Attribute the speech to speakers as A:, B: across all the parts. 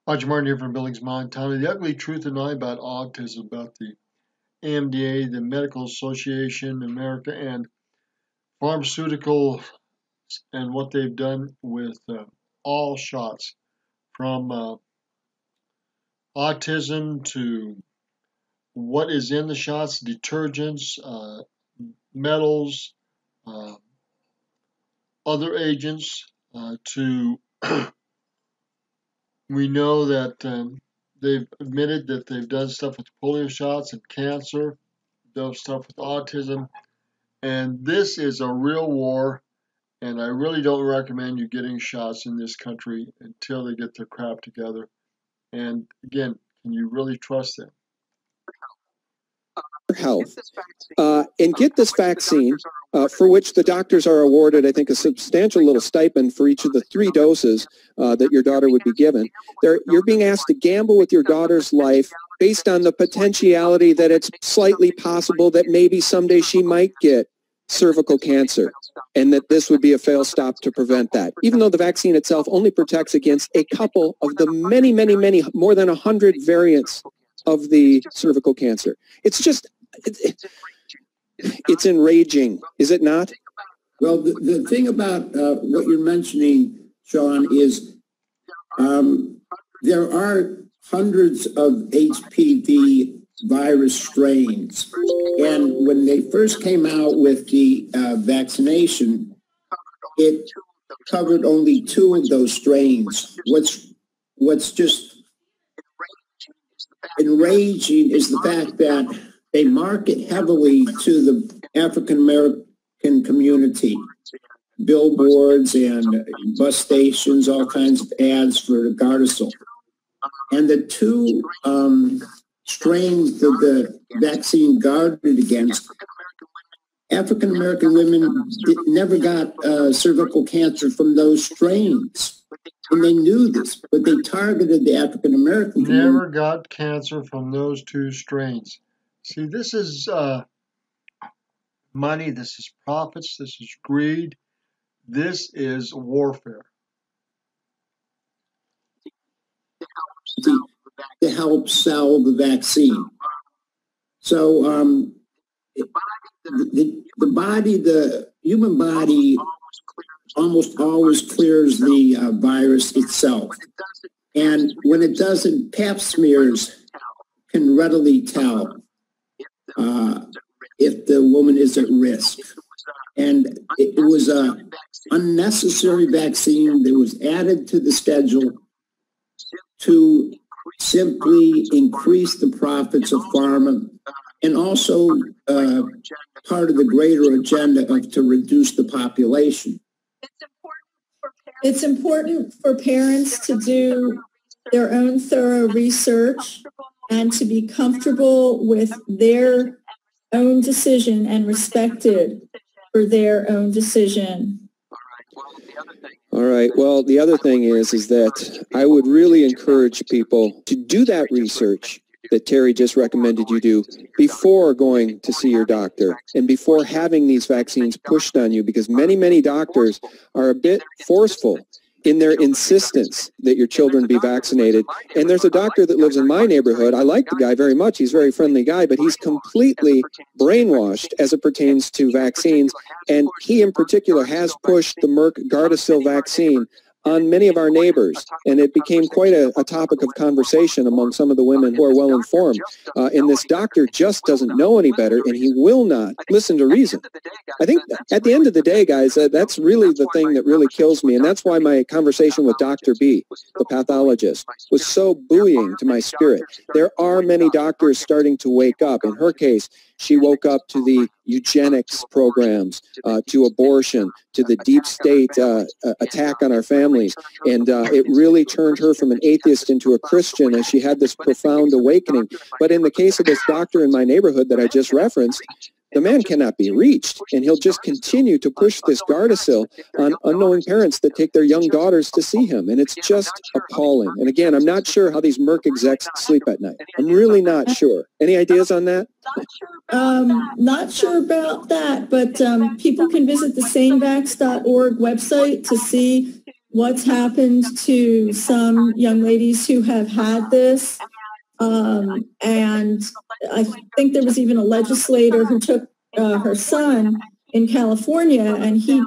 A: Roger Martin here from Billings, Montana. The ugly truth and lie about autism, about the AMDA, the Medical Association America, and pharmaceutical and what they've done with all shots, from autism to what is in the shots, detergents, metals, other agents, to we know that they've admitted that they've done stuff with polio shots and cancer, done stuff with autism, and this is a real war, and I really don't recommend you getting shots in this country until they get their crap together. And again, can you really trust them?
B: Health and get this vaccine for which the doctors are awarded, I think, a substantial little stipend for each of the 3 doses that your daughter would be given. You're being asked to gamble with your daughter's life based on the potentiality that it's slightly possible that maybe someday she might get cervical cancer, and that this would be a fail stop to prevent that, even though the vaccine itself only protects against a couple of the many, more than 100 variants of the cervical cancer. It's just, it's enraging, is it not?
C: Well, the thing about what you're mentioning, Sean, is there are hundreds of HPV virus strains. And when they first came out with the vaccination, it covered only 2 of those strains. What's just enraging is the fact that they market heavily to the African American community. Billboards and bus stations, all kinds of ads for Gardasil. And the 2 strains that the vaccine guarded against, African American women never got cervical cancer from those strains. And they knew this, but they targeted the African American community.
A: Never got cancer from those 2 strains. See, this is money, this is profits, this is greed, this is warfare.
C: To help sell the vaccine. So the human body almost always clears the virus itself. And when it doesn't, pap smears can readily tell if the woman is at risk. And it was an unnecessary vaccine that was added to the schedule to simply increase the profits of pharma, and also part of the greater agenda of to reduce the population.
D: It's important for parents to do their own thorough research and to be comfortable with their own decision and respected for their own decision.
B: All right. Well, the other thing is that I would really encourage people to do that research that Terry just recommended you do before going to see your doctor and before having these vaccines pushed on you, because many doctors are a bit forceful in their insistence that your children be vaccinated. And there's a doctor that lives in my neighborhood. I like the guy very much. He's a very friendly guy, but he's completely brainwashed as it pertains to vaccines. And he in particular has pushed the Merck Gardasil vaccine on many of our neighbors, and it became quite a topic of conversation among some of the women who are well informed. And this doctor just doesn't know any better, and he will not listen to reason. I think at the end of the day, guys, that's really the thing that really kills me, and that's why my conversation with Dr. B, the pathologist, was so buoying to my spirit. There are many doctors starting to wake up. In her case, she woke up to the eugenics programs, to abortion, to the deep state attack on our families. And it really turned her from an atheist into a Christian as she had this profound awakening. But in the case of this doctor in my neighborhood that I just referenced, the man cannot be reached, and he'll just continue to push this Gardasil on unknowing parents that take their young daughters to see him, and it's just appalling. And again, I'm not sure how these Merck execs sleep at night. I'm really not sure. Any ideas on that?
D: Not sure about that, but people can visit the sanevax.org website to see what's happened to some young ladies who have had this. And I think there was even a legislator who took her son in California, and he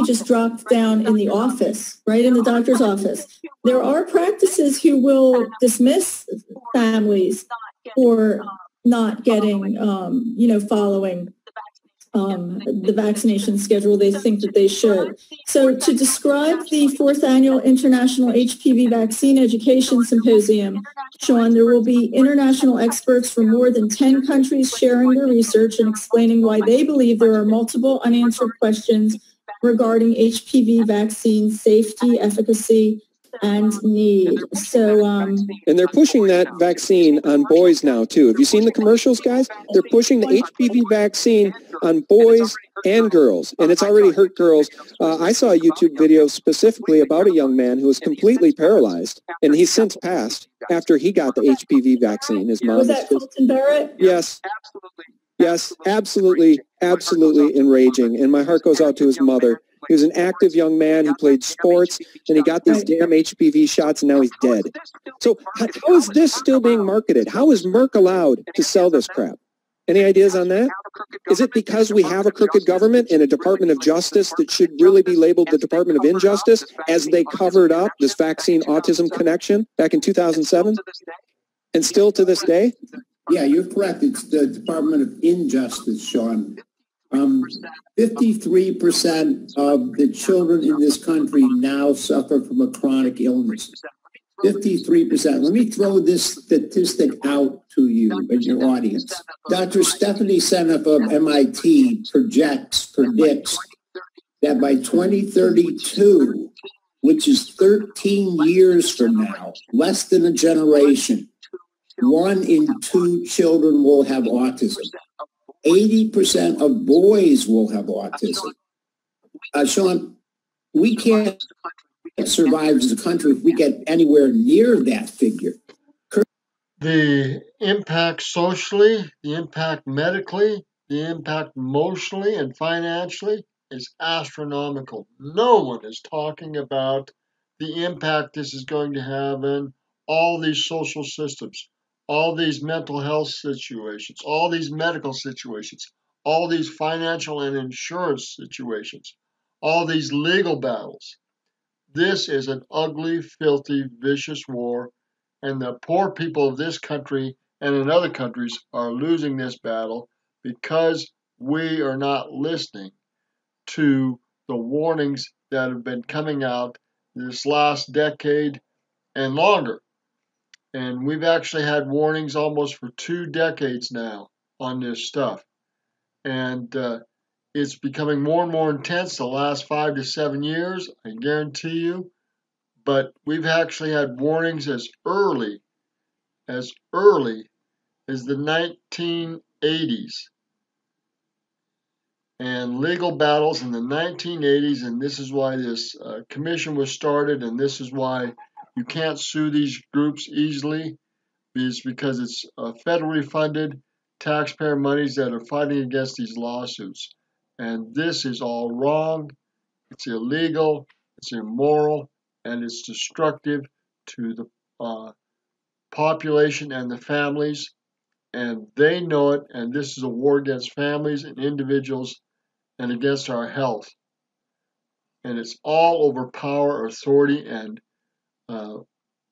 D: just dropped down in the office, right in the doctor's office. There are practices who will dismiss families for not getting, following the vaccination schedule they think that they should. So to describe the 4th Annual International HPV Vaccine Education Symposium, Sean, there will be international experts from more than 10 countries sharing their research and explaining why they believe there are multiple unanswered questions regarding HPV vaccine safety, efficacy, and need. So,
B: and they're pushing that vaccine on boys now too. Have you seen the commercials, guys? They're pushing the HPV vaccine on boys and girls, and it's already hurt girls. I saw a YouTube video specifically about a young man who was completely paralyzed, and he's since passed after he got the HPV vaccine. His mom
D: was that Colton Barrett?
B: Yes. Yes, absolutely, absolutely enraging. And my heart goes out to his mother. He was an active young man who played sports, and he got these damn HPV shots, and now he's dead. So how is this still being marketed? How is Merck allowed to sell this crap? Any ideas on that? Is it because we have a crooked government and a Department of Justice that should really be labeled the Department of Injustice, as they covered up this vaccine autism connection back in 2007? And still to this day?
C: Yeah, you're correct. It's the Department of Injustice, Sean. 53% of the children in this country now suffer from a chronic illness. 53%. Let me throw this statistic out to you and your audience. Dr. Stephanie Seneff of MIT predicts that by 2032, which is 13 years from now, less than a generation, 1 in 2 children will have autism. 80% of boys will have autism. Sean, we can't survive as a country if we get anywhere near that figure.
A: The impact socially, the impact medically, the impact emotionally and financially is astronomical. No one is talking about the impact this is going to have in all these social systems, all these mental health situations, all these medical situations, all these financial and insurance situations, all these legal battles. This is an ugly, filthy, vicious war, and the poor people of this country and in other countries are losing this battle because we are not listening to the warnings that have been coming out this last decade and longer. And we've actually had warnings almost for 2 decades now on this stuff. And it's becoming more and more intense the last 5 to 7 years, I guarantee you. But we've actually had warnings as early as the 1980s. And legal battles in the 1980s, and this is why this commission was started, and this is why you can't sue these groups easily, is because it's federally funded taxpayer monies that are fighting against these lawsuits. And this is all wrong, it's illegal, it's immoral, and it's destructive to the population and the families, and they know it, and this is a war against families and individuals and against our health. And it's all over power, authority, and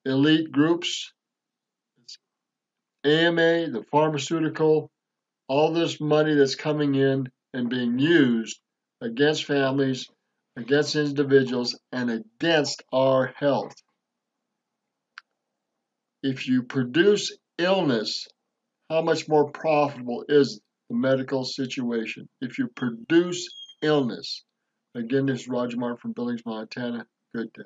A: elite groups. It's AMA, the pharmaceutical, all this money that's coming in and being used against families, against individuals, and against our health. If you produce illness, how much more profitable is the medical situation? If you produce illness. Again, this is Roger Martin from Billings, Montana. Good day.